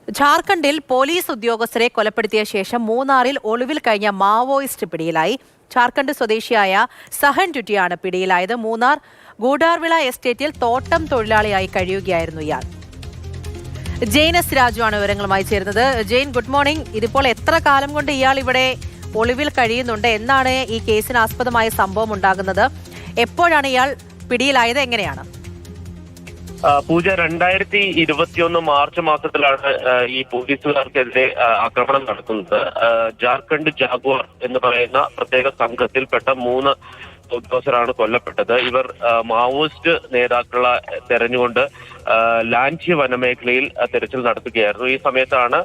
ജാർഖണ്ഡിൽ പോലീസ് ഉദ്യോഗസ്ഥരെ കൊലപ്പെടുത്തിയ ശേഷം മൂന്നാറിൽ ഒളിവിൽ കഴിഞ്ഞ മാവോയിസ്റ്റ് പിടിയിലായി. ജാർഖണ്ഡ് സ്വദേശിയായ സഹൻ ടുറ്റിയാണ് പിടിയിലായത്. മൂന്നാർ ഗൂഡാർവിള എസ്റ്റേറ്റിൽ തോട്ടം തൊഴിലാളിയായി കഴിയുകയായിരുന്നു ഇയാൾ. ജെയിൻ എസ് രാജുവാണ് വിവരങ്ങളുമായി ചേരുന്നത്. Jain, good morning. ഇതിപ്പോൾ എത്ര കാലം കൊണ്ട് ഇയാൾ ഇവിടെ ഒളിവിൽ കഴിയുന്നുണ്ട്? എന്നാണ് ഈ കേസിന് ആസ്പദമായ സംഭവം ഉണ്ടാകുന്നത്? എപ്പോഴാണ് ഇയാൾ പിടിയിലായത്? എങ്ങനെയാണ്? പൂജ 2021 മാർച്ച് മാസത്തിലാണ് ഈ പോലീസുകാർക്കെതിരെ ആക്രമണം നടത്തുന്നത്. ജാർഖണ്ഡ് ജാഗ്വാർ എന്ന് പറയുന്ന പ്രത്യേക സംഘത്തിൽപ്പെട്ട 3 ഉദ്യോഗസ്ഥരാണ് കൊല്ലപ്പെട്ടത്. ഇവർ മാവോയിസ്റ്റ് നേതാക്കളെ തെരഞ്ഞുകൊണ്ട് ലാഞ്ചി വനമേഖലയിൽ തെരച്ചിൽ നടത്തുകയായിരുന്നു. ഈ സമയത്താണ്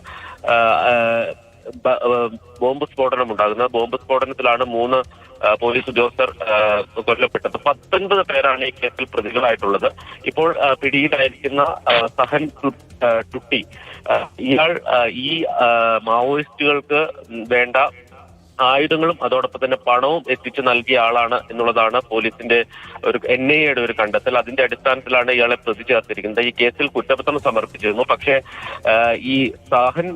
ബോംബ് സ്ഫോടനം ഉണ്ടാകുന്നത്. ബോംബ് സ്ഫോടനത്തിലാണ് 3 പോലീസ് ഉദ്യോഗസ്ഥർ കൊല്ലപ്പെട്ടത്. 19 പേരാണ് ഈ കേസിൽ പ്രതികളായിട്ടുള്ളത്. ഇപ്പോൾ പിടിയിലായിരിക്കുന്ന സഹൻ ടുട്ടി, ഇയാൾ ഈ മാവോയിസ്റ്റുകൾക്ക് വേണ്ട ആയുധങ്ങളും അതോടൊപ്പം തന്നെ പണവും എത്തിച്ചു നൽകിയ ആളാണ് എന്നുള്ളതാണ് പോലീസിന്റെ NIA ഒരു കണ്ടെത്തൽ. അതിന്റെ അടിസ്ഥാനത്തിലാണ് ഇയാളെ പ്രതി ചേർത്തിരിക്കുന്നത്. ഈ കേസിൽ കുറ്റപത്രം സമർപ്പിച്ചിരുന്നു. പക്ഷേ ഈ സാഹൻ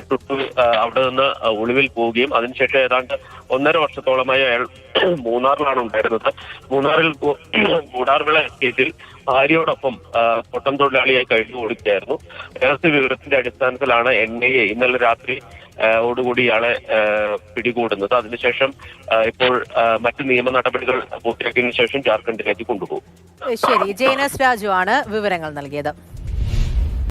ടുട്ടു അവിടെ നിന്ന് ഒളിവിൽ പോവുകയും അതിനുശേഷം ഏതാണ്ട് 1.5 വർഷത്തോളമായി അയാൾ മൂന്നാറിലാണ് ഉണ്ടായിരുന്നത്. മൂന്നാറിൽ ഗൂഡാർവിള എസ്റ്റേറ്റിൽ ഭാര്യയോടൊപ്പം തോട്ടം തൊഴിലാളിയായി കഴിഞ്ഞു കൊടുക്കുകയായിരുന്നു. രഹസ്യ വിവരത്തിന്റെ അടിസ്ഥാനത്തിലാണ് NIA ഇന്നലെ രാത്രി ഓടുകൂടി ഇയാളെ പിടികൂടുന്നത്. അതിനുശേഷം ഇപ്പോൾ മറ്റ് നിയമ നടപടികൾ പൂർത്തിയാക്കിയതിനു ശേഷം ജാർഖണ്ഡിലേക്ക് കൊണ്ടുപോകും. ശരി, ജെയിൻ എസ് രാജു ആണ് വിവരങ്ങൾ നൽകിയത്.